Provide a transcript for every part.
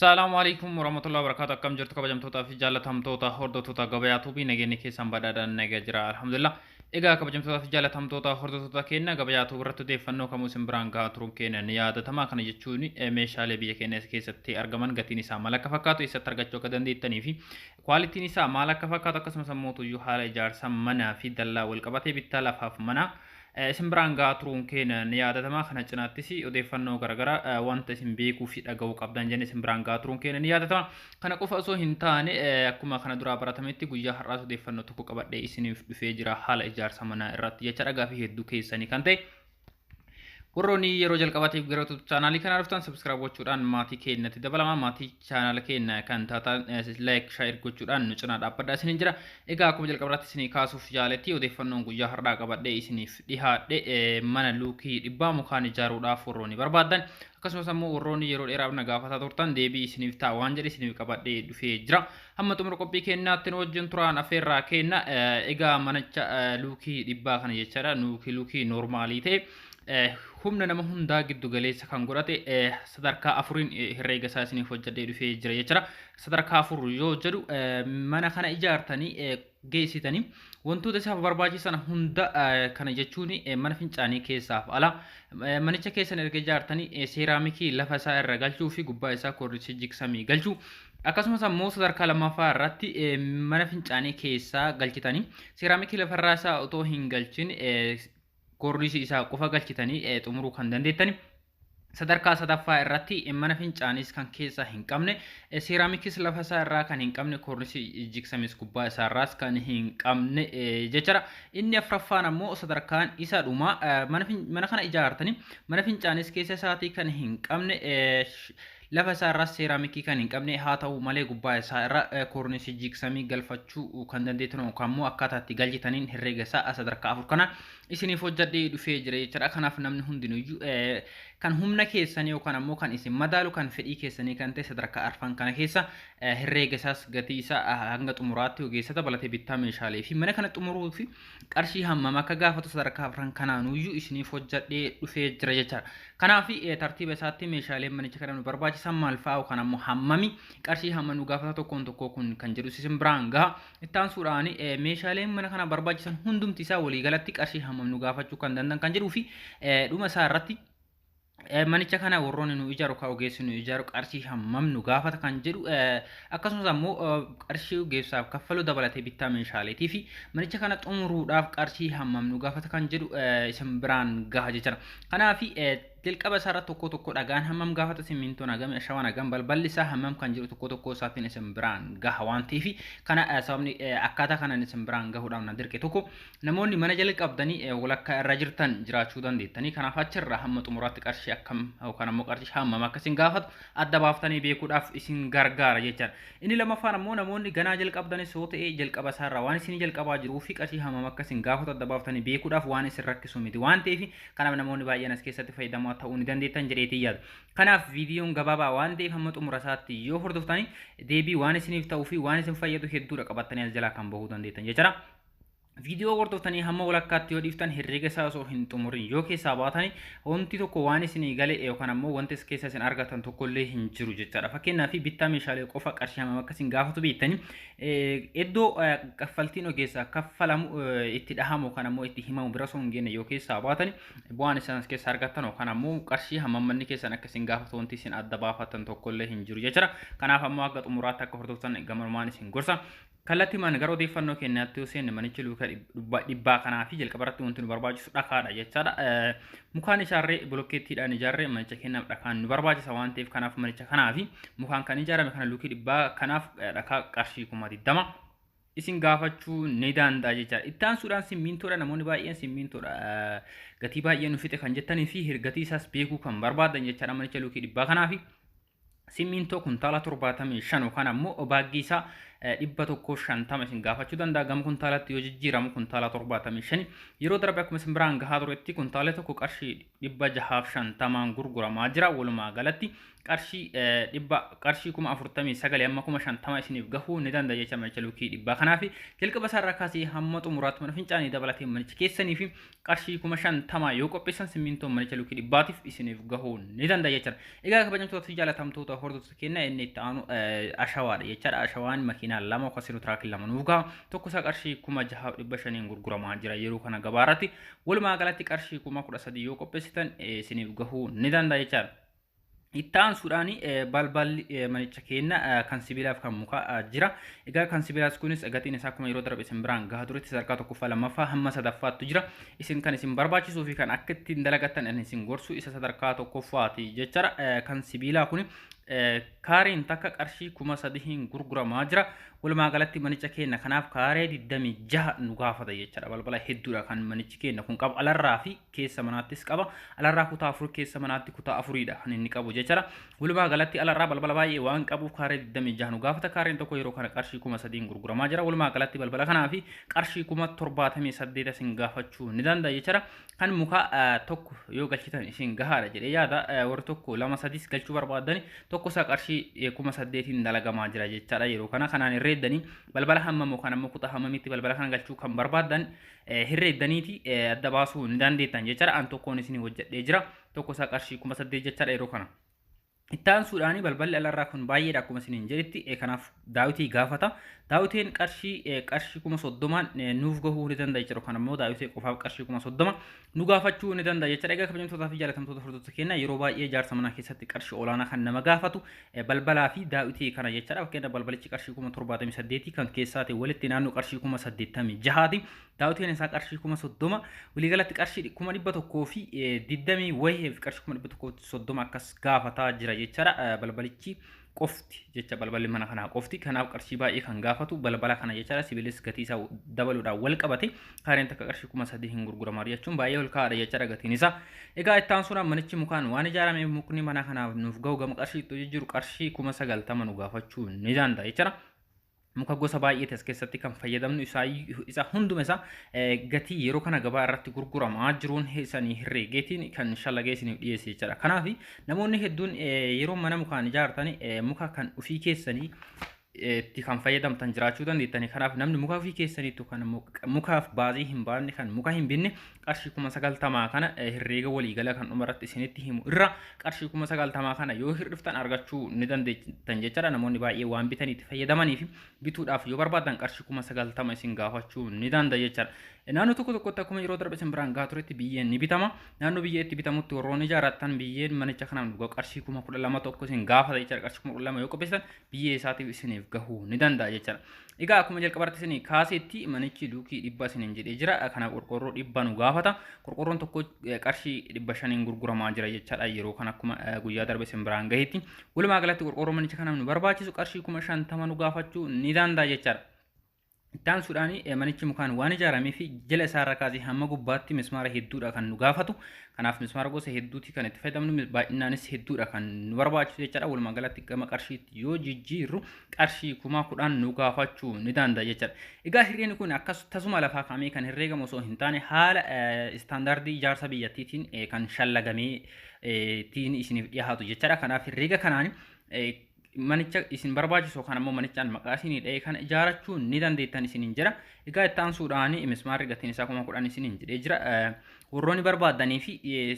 Assalamu alaikum warahmatullahi wabarakatuh. Akkam jirtu kabajamtoota fi jaallatamtoota hordoftoota gabayaa tuubii nageenyi keessan badhaadhaan nagaa jira alhamdulillah. Egaa kabajamtoota fi jaallatamtoota hordoftoota keenya gabayaa tuubii irratti odeeffannoo kamuu isin biraan gahaa turuun keenya ni yaadatamaa. Kana jechuun meeshaalee biyya keenya keessatti argaman gatiin isaa maal akka fakkaatu eessatti argachuu akka dandeettanii fi kwaalitiin isaa maal akka fakkaatu akkasumas immoo tuyyuu haala ijaarsa manaa fi dallaa wal qabatee bittaa lafaaf manaa isin biraan gahaa turuun keenya ni yaadatamaa. Kana cinaattis odeeffannoo garaagaraa wanta isin beekuu fi dhaga'uu qabdan jennee isin biraan gahaa turuun keenya ni yaadatama. Kana qofa osoo hin taane akkuma kana duraa baratametti guyyaa har'aas odeeffannoo tokko qabadhee isiniif dhufee jira haala ijaarsa manaa irratti jecha dhagaa fi hedduu keessanii kan ta'e. Warroonni yeroo jalqabaatiif gara chaanaalii kana dhuftan subscribe gochuudhaan maatii keenyatti dabalamaa maatii chaanaala keenya kan taatan like share gochuudhaan nu cinaa dhaabbadhaa isiniin jira. Egaa akkuma jalqabaatti isinii kaasuuf jaaletti odeeffannoon guyyaa har'aa qabadhee isiniif dhihaadhe mana luukii dhibbaa mukaan ijaaruudhaaf warroonni barbaadan akkasumas immoo warroonni yeroo dheeraaf na gaafataa turtan deebii isiniif ta'a waan jedhe isiniif qabadhee dhufee jira. Hamma xumura qophii keenyaatti nu wajjin turaan affeerraa kenna. Egaa manicha luukii dhibbaa kana jechaadha luukii normaalii ta'e humna nama hundaa giddu galeessa kan godhate sadarkaa afuriin herreega isaa isiniif hojjedhee dhufee jira jechuudha. Sadarkaa afur yoo jedhu mana kana ijaartanii geessitanii wantoota isaaf barbaachisan hunda kana jechuun mana fincaanii keessaaf ala manicha keessan erga ijaartanii seeraamikii lafa isaa irra galchuu fi gubbaa isaa korniisii jigsamii galchuu akkasumas ammoo sadarkaa lammaffaa irratti mana fincaanii keessaa galchitanii seeraamikii lafarraa isaa otoo hin galchin korniisii isaa qofa galchitanii xumuruu kan dandeettani. Sadarkaa sadaffaa irratti mana fincaanis kan keessa hin qabne seeraamikis lafa isaa irraa kan hin qabne korniisii jigsamis gubbaa isaa irraas kan hin qabne jechuudha. Inni afuraffaan ammoo sadarkaan isa dhuma mana kana ijaartanii mana fincaanis keessa isaatii kan hin qabne lafa isaa irraa seeraamikii kan hin qabne haa ta'u malee gubbaa isaa irra korniisii jigsamii galfachuu kan dandeettan yookaan immoo akkaataa itti galchitaniin herreega isaa sadarkaa afur kana isiniif hojjedhee dhufee jira jechuudha. Kanaaf namni hundinuyyuu kan humna keessanii yookaan ammoo kan isin madaalu kan fedhii keessanii kan ta'e sadarkaa arfan kana keessa herreega isaas gatii isaa hanga xumuraatti ogeessa dabalatee bittaa meeshaalee fi mana kana xumuruu fi qarshii hammam akka gaafatu sadarkaa afran kanaanuyyuu isiniif hojjedhee dhufee jira jechuudha. Kanaaf tartiiba isaatti meeshaalee manicha kana nu barbaachisan maal fa'aa yookaan ammoo hammami qarshii hamma nu gaafata tokkoon tokkoo kun kan jedhu isin biraan gaha. Itti aansuudhaan meeshaaleen mana kana barbaachisan hundumti isaa waliigalatti qarshii hammam nu gaafachuu kan danda'an kan jedhuu fi dhuma isaa irratti manicha kana warroonni nu ijaaru ka ogeessi nu ijaaru qarshii hammam nu gaafata kan jedhu akkasumas ammoo qarshii ogeessaaf kaffaluu dabalatee bittaa meeshaaleetii fi manicha kana xumuruudhaaf qarshii hammam nu gaafata kan jedhu isin biraan gaha jechuudha. Kanaaf jalqaba isaa irratti tokko dhagaan hammam gaafata simmintoon hagam shawaan hagam balballi isaa hammam kan jedhu tokko isaatiin isin biraan gaha waan ta'eef kana sababni akkaataa kanaan isin biraan gahuudhaan na dirqe tokko namoonni mana jalqabdanii walakkaa irra jirtan jiraachuu dandeettanii kanaaf achirraa hamma xumuraatti qarshii akkam yookaan ammoo qarshii hammam akka isin gaafatu adda baaftanii beekuudhaaf isin gargaara jechuudha. Inni lammaffaan ammoo namoonni ganaa jalqabdanis yoo ta'e jalqaba isaarraa waan isin jalqabaa jiruu fi qarshii hammam akka isin gaafatu adda baaftanii beekuudhaaf waan isin rakkisu miti waan ta'eef kanaaf namoonni baay'een as keessatti fayyadamaa ta'uu ni dandeettan jedheetii yaada. Kanaaf viidiyoon gabaabaa waan ta'eef hamma xumura isaatti yoo hordoftanii deebii waan isiniif ta'uu fi waan isin fayyadu hedduudha qabattanii as jalaa kan bahuu dandeettan jechuudha. Video hordoftanii hamma walakkaatti yoo dhiiftan herreega isaa osoo hin xumurin yoo keessaa baatanii wanti tokko waan isinii galee yookaan ammoo wanti keessa isin argatan tokkollee hin jiru jechaadha. Fakkeenyaaf bittaa meeshaalee qofa qarshii hammam akka isin gaafatu beektanii iddoo kaffaltiin ogeessaa kaffalamu itti dhahamu yookaan ammoo itti himamu bira osoo hin geenye yoo keessaa baatanii bu'aan isaan keessa argatan yookaan ammoo qarshii hammam manni keessan akka isin gaafatu wanti isin adda baafatan tokkollee hin jiru jechaadha. Kanaaf ammoo akka xumuraatti akka hordoftan gamanumaan isin gorsa. Kallattii maan gara odeeffannoo keenyaatti yoo seenne manichi luuka dhibbaa kanaa fi jalqabarratti wanti nu barbaachisu dhakaadha jechaadha. Mukaan ijaarree bolokkeettiidhaan ijaarree manicha keenyaaf dhakaan nu barbaachisa waan ta'eef kanaaf manicha kanaa fi mukaan kan ijaarame kana luukii dhibbaa kanaaf dhakaa qarshii 20 isin gaafachuu ni danda'a jechaadha. Itti aansuudhaan simmintoodha namoonni baay'een simmintoodha gatii baay'ee nu fixe kan jettanii fi gatii isaas beekuu kan barbaadan jechaadha manicha luukii dhibbaa kanaa fi simmintoo kuntaala 75 yookaan ammoo baagii isaa dhibba tokko shantama isin gaafachuu danda'a gama kuntaalatti yoo jijjiiramu kuntaala 75 yeroo darbe akkuma isin biraan gahaa turetti kuntaala tokko qarshii 650 gurguramaa jira walumaa galatti qarshii qarshii 49 amma 50 isiniif gahuu ni danda'a jecha manicha luukii dhibba kanaaf jalqaba isaarraa kaasee hamma xumuraatti mana fincaanii dabalatee manicha keessanii fi qarshii 50 yoo qopheessan simmintoon manicha luukii dhibbaatiif isiniif gahuu ni danda'a jecha egaa kabajamtoota fi jaalatamtoota hordoftoota keenya inni itti aanu ashawaadha jechaadha ashawaan makiinaa lama akkasii tiraakii lama nuuf gaha tokko isaa qarshii 6,500 gurguramaa jira yeroo kana gabaarratti walumaa galatti qarshii 13,000 yoo qopheessitan isiniif gahuu ni danda'a jechaadha. Ittaan suudhaani balballi manicha keenya kan sibiilaaf kan muka jira egaa kan sibiilaas kunis gatiin isaa akkuma yeroo darbe isin biraan gahaa turetti sadarkaa tokkoffaa lammaffaa hamma sadaffaattu jira isin kan isin barbaachisuu fi kan akka ittiin dalagattan isin gorsu isa sadarkaa tokkoffaati jechaadha kan sibiilaa kun kaareen takka qarshii 3,000 gurguramaa jira walumaa galatti manicha keenya kanaaf kaaree 26 nu gaafata jechaadha balbala hedduudha kan manichi keenya kun qabu alarraa fi keessa manaattis qaba alarraa kutaa 4 keessa manaatti kutaa 4dha kan inni qabu jechaadha walumaa galatti alarraa balbala baay'ee waan qabuuf kaaree 26 nu gaafata kaareen tokko yeroo kana qarshii 3,000 gurguramaa jira walumaa galatti balbala kanaa fi qarshii 78 isin gaafachuu ni danda'a jechaadha kan muka tokko yoo galchitan isin gahaadha jedhee yaada warri tokko 2-3 galchuu barbaadan tokko isaa qarshii 8,000 dalagamaa jira jechaadha yeroo kana kanaan hirreeddanii balbala hammamoo kan ammoo kutaa hammamitti balbala kana galchuu kan barbaadan hirreeddaniiti adda baasuu ni dandeettan jechaadha an tokkoon isin hojjedhee jira tokko isaa qarshii 8,000 jechaadha yeroo kana. Ittaan suudhaani balballi alarraa kun baay'eedha akkuma isiniin jedhetti kanaaf daawitii gaafata daawitiin qarshii 30,000 nuuf gahuu ni danda'a jechuudha kan ammoo daawitii qofaaf qarshii 30,000 nu gaafachuu ni danda'a jechuudha egaa kabajamtootaa fi jaalatamtoota hordoftoota keenya yeroo baay'ee ijaarsa manaa keessatti qarshii olaanaa kan nama gaafatu balbalaa fi daawitii kana jechuudha fakkeenya balbalichi qarshii 78 kan keessaati walitti naannoo qarshii 86 daawitiin isaa qarshii 30,000 waliigalatti qarshii 100 fi 20 wayii fi qarshii 130 akkas gaafataa jira jechaadha balbalichi qofti jecha balballi mana kanaa qofti kanaaf qarshii baay'ee kan gaafatu balbala kana jechaadha sibiilis gatii isaa dabaluudhaan wal qabate kaareen takka qarshii 3,000 gurguramaa jechuun baay'ee ol kaa'aadha jechaadha gatiin isaa egaa ittaan suuraan manichi mukaan waan ijaarame mukni mana kanaaf nuuf gahu gama qarshii itti jiru qarshii 90,000 nu gaafachuu ni danda'a jechaadha. Muka gosa baay'ee as keessatti kan fayyadamnu isa hunduma isaa gatii yeroo kana gabaa irratti gurguramaa jiruun isanii herreegeetiin kan shallagee isiniif dhiyeesse jechuudha. Kanaaf namoonni hedduun yeroo mana mukaan ijaartan muka kan ofii keessanii itti kan fayyadamtan jiraachuu dandeettani kanaaf namni muka ofii keessaniitu kan mukaaf baazii hin baafne kan muka hin binne qarshii 90,000 kana herreega waliigala kan dhumarratti isinitti himu irra qarshii 90,000 kana yoo hirdhiftan argachuu ni dandeettan jechaadha namoonni baay'ee waan bitaniitti fayyadamanii fi bituudhaaf yoo barbaadan qarshii 90,000 isin gaafachuu ni danda'a jechaadha. Naannoo tokko tokkotti akkuma yeroo darbe isin biraan gahaa turetti biyyeen ni bitama naannoo biyyeetti bitamutti warroonni ijaarratan biyyeen manicha kanaan qarshii 12,000 tokko isin gaafata jechaadha qarshii 12,000 yoo qopheessan biyyee isaatiif isiniif gahuu ni danda'a jechaadha. Egaa akkuma jalqabarratti isin kaaseetti manichi luukii 100 isiniin jedhee jira kana qorqorroo 100 nu gaafata qorqorroon tokko qarshii 500 gurguramaa jira jechaadha yeroo kana akkuma guyyaa darbe isin biraan gaheetti walumaa galatti qorqorroo manicha kanaan nu barbaachisu qarshii 50,000 nu gaafachuu ni danda'a jechaadha. Ittaan suudhaani manichi mukaan waan ijaaramee fi jala isaarra kaasee hamma gubbaatti mismaara hedduudha kan nu gaafatu kanaaf mismaara gosa hedduuti kan itti fayyadamnu baay'inaanis hedduudha kan nu barbaachisu jechaadha walumaa galatti gama qarshiitti yoo jijjiirru qarshii 10,000 nu gaafachuu ni danda'a jechaadha. Egaa hirreen kun akkasuma lafaa kaamee kan herreegamu osoo hin taane haala istaandaardii ijaarsa biyyattiitiin kan shallagamee tiin isiniif dhiyaatu jechaadha kanaaf herreega kanaan manicha isin barbaachisu kan ammoo manichaan maqaa isinii dha'ee kan ijaarachuu ni dandeettan isiniin jira. Egaa ittaan suudhaani mismaarri gatiin isaa 10,000 isiniin jedhee jira. Warroonni barbaadanii fi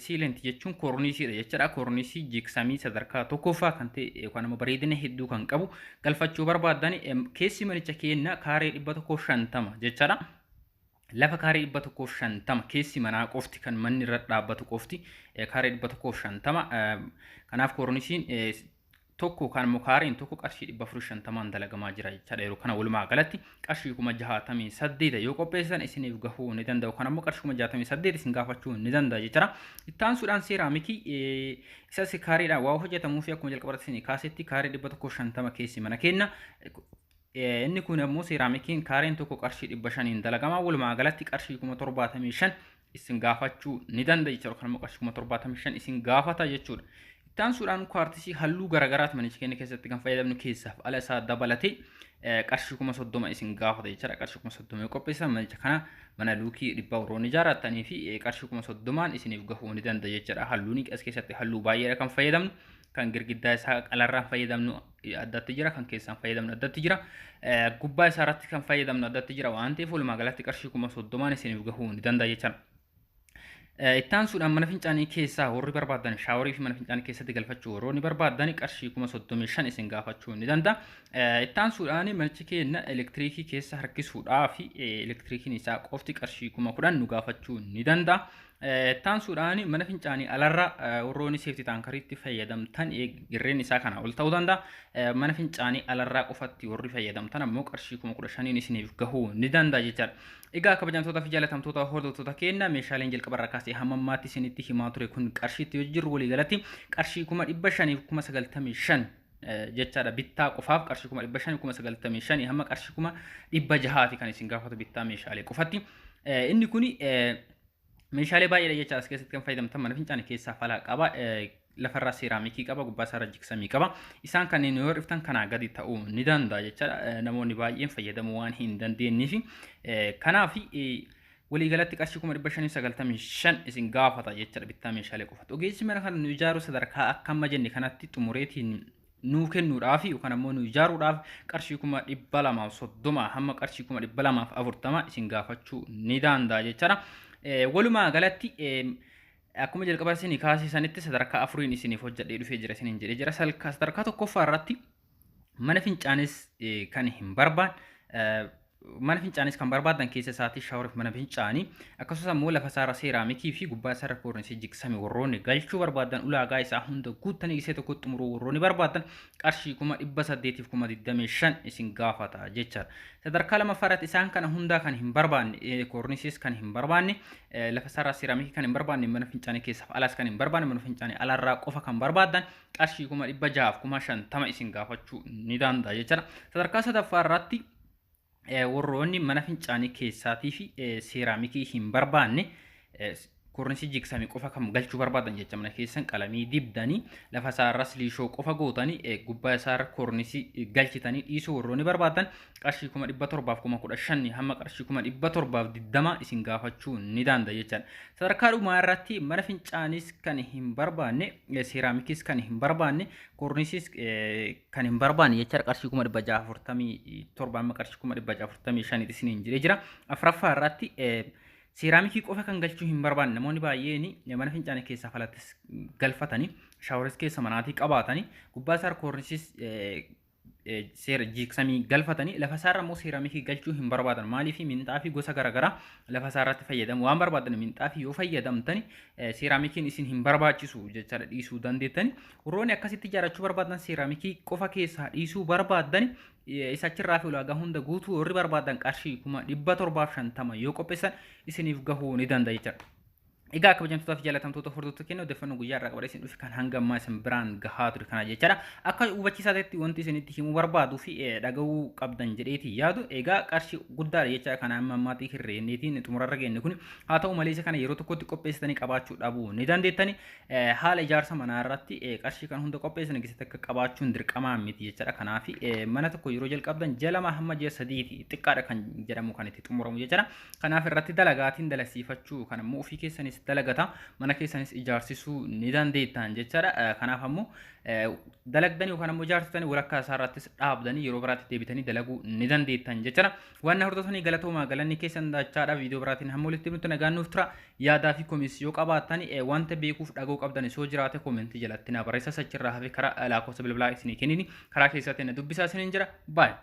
siilenti jechuun koorniisiidha jechaadha. Koorniisii jigsamii sadarkaa tokkoffaa kan ta'e yookaan ammoo bareedina hedduu kan qabu galfachuu barbaadani keessi manicha keenya kaaree 150 jechaadha. Lafa kaaree 150 keessi manaa qofti kan manni irra dhaabbatu qofti kaaree 150 kanaaf koorniisiin tokko kan mukaareen tokko qarshii 450 dalagamaa jira jechaadha yeroo kana walumaa galatti qarshii 68 yoo qopheessan isiniif gahuu ni danda'u kan ammoo qarshii 68 isin gaafachuu ni danda'a jechaadha. Ittaan suudhaan seeraamikii isa kaareedhaan waa hojjetamuu fi akkuma jalqabarratti isin kaasetti kaaree 150 keessi mana keenya inni kun ammoo seeraamikiin kaareen tokko qarshii 500 dalagamaa walumaa galatti qarshii 75 isin gaafachuu ni danda'a jechuudha kan ammoo qarshii 75 isin gaafata jechuudha. Tan suudhaan kwartisii halluu garagaraat manicha keenya keessatti kan fayyadamnu keessaaf ala isaa dabalatee qarshii 30 isin gaafata jechuudha. Qarshii 30 qopheessan manicha kana mana luukii 100 ijaarrattanii fi qarshii 30 isiniif gahuu ni danda'a jechuudha. Halluun as keessatti halluu baay'eedha kan fayyadamnu. Kan girgiddaa isaa qalarraan fayyadamnu addatti jira, kan keessaan fayyadamnu addatti jira, gubbaa isaa irratti kan fayyadamnu addatti jira waan ta'eef walumaa galatti qarshii 30 isiniif gahuu ni danda'a jechuudha. Ittaan suudhaan mana fincaanii keessaa warri barbaadan shaaworii fi mana fincaanii keessatti galfachuu warroonni barbaadan qarshii 35 isin gaafachuu ni danda'a. Ittaan suudhaan manichi keenya elektiriikii keessa harkisuudhaaf elektiriikiin isaa qofti qarshii 10,000 nu gaafachuu ni danda'a. Ittaan suudhaan mana fincaanii alarra warroonni seeftii taankariitti fayyadamtan girreen isaa kana ol ta'uu danda'a. Mana fincaanii alarraa qofatti warri fayyadamtan ammoo qarshii 15,000 isiniif gahuu ni danda'a jechuudha. Egaa kabajamtoota fi jaalatamtoota hordoftoota keenya meeshaaleen jalqabarraa kaasee hamma ammaatti isinitti himaa ture kun qarshiitti yoo jirru walii galatti qarshii 5,500 fi 95 jechaadha bittaa qofaaf qarshii 5,500 fi 95 hamma qarshii 600 kan isin gaafatu bittaa meeshaalee qofatti. Inni kuni meeshaalee baay'eedha jecha as keessatti kan fayyadamtan mana fincaanii keessaa falaa qaba. Lafarraa seeraamikii qaba, gubbaa isaarra jigsamii qaba. Isaan kanneen yoo riftan kanaa gadi ta'uu ni danda'a jechaadha. Namoonni baay'een fayyadamuu waan hin dandeenyeef kanaaf walii galatti qarshii 595 isin gaafata jechaadha bittaa meeshaalee qofatti. Ogeessi mana kana nu ijaaru sadarkaa akka amma jenne kanatti xumureetiin nuu kennuudhaaf yookaan ammoo nu ijaaruudhaaf qarshii 230 hamma qarshii 240 isin gaafachuu ni danda'a jechaadha. Walumaa galatti akkuma jalqaba isin kaasisanitti sadarkaa afuriin isiniif hojjedhee dhufee jira isiniin jedhee jira. Sadarkaa tokkoffaa irratti mana fincaanis kan hin barbaanne mana fincaanis kan barbaadan keessa isaatii shaaworiif mana fincaanii akkasumas immoo lafa isaarra seeraamikii fi gubbaa isaarra koornisii jigsame warroonni galchuu barbaadan ulaagaa isaa hunda guuttanii gisee tokko xumuruu warroonni barbaadan qarshii 825 isin gaafata jechaadha. Sadarkaa lammaffaarratti isaan kana hundaa kan hin barbaanne koornisiis kan hin barbaanne lafa isaarra seeraamikii kan hin barbaanne mana fincaanii keessaaf alaas kan hin barbaanne mana fincaanii alaarraa qofa kan barbaadan qarshii 650 isin gaafachuu ni danda'a jechaadha. Sadarkaa sadaffaarratti warroonni mana fincaanii keessaatii fi seeraamikii hin barbaanne koornisii jigsame qofa kan galchuu barbaadan jecha mana keessan qalamii dibdanii lafa isaarras liishoo qofa gootanii gubbaa isaarra koornisii galchitanii dhiisuu warroonni barbaadan qarshii 715 hamma qarshii 720 isin gaafachuu ni danda'a jechaadha. Sadarkaa dhumaa irratti mana fincaanis kan hin barbaanne seeraamikiis kan hin barbaanne koornisiis kan hin barbaanne jechaadha qarshii 647 hamma qarshii 645 isiniin jedhee jira. Afuraffaa irratti seeraamikii qofa kan galchuu hin barbaanne namoonni baay'een mana fincaanii keessaa falattis galfatanii shaaworis keessa manaatii qabaatanii gubbaa isaarra koornisiis seera jigsamii galfatanii lafa isaarra immoo seeraamikii galchuu hin barbaadan maaliif minxaafii gosa garaagaraa lafa isaarratti fayyadamu waan barbaadan minxaafii yoo fayyadamtani seeraamikiin isin hin barbaachisu jechaadha dhiisuu dandeettani. Warroonni akkasitti ijaarrachuu barbaadan seeraamikii qofa keessaa dhiisuu barbaadan isachirraa fi ulaagaa hunda guutuu warri barbaadan qarshii 750 yoo qopheessan isiniif gahuu ni danda'a jechaadha. Egaa kabajamtoota fi jaalatamtoota hordoftoota keenya odeeffannoo guyyaa irraa qabadhe isin dhufe kan hanga ammaa isin biraan gahaa ture kana jechaadha. Akka hubachiisaa ta'etti wanti isinitti himuu barbaaduu fi dhagahuu qabdan jedheeti yaadu. Egaa qarshii guddaadha jecha kana amma ammaatii hirreenneetiin xumurarra geenye kun haa ta'u malee isa kana yeroo tokkotti qopheessitanii qabaachuu dhabuu ni dandeettani. Haala ijaarsa manaa irratti qarshii kan hunda qopheessan keessatti akka qabaachuun dirqamaa miti jechaadha. Kanaaf mana tokko yeroo jalqabdan ji'a 2 hamma ji'a 3 xiqqaadha kan jedhamu kan itti xumuramu jechaadha. Kanaaf irratti dalagaatiin dalasiifachuu kan immoo ofii keessanis dalagata mana keessanis ijaarsisuu ni dandeettan jechaadha. Kanaaf ammoo dalagdanii yookaan ammoo ijaarsitanii walakkaa isaarrattis dhaabdanii yeroo biraatti deebitanii dalaguu ni dandeettan jechaadha. Waan hordoftanii galatoomaa galanni keessan dachaadha. Viidiyoo biraatiin hamma walitti nutti nagaannuuf tura. Yaadaa fi komisii yoo qabaattan wanta beekuuf dhagoo qabdan soo jiraate komentii jalatti na barreessaa. Sachirraa hafe karaa lakkoofsa bilbilaa isinii kennini karaa keessatti na dubbisaa isiniin jira. Baay'ee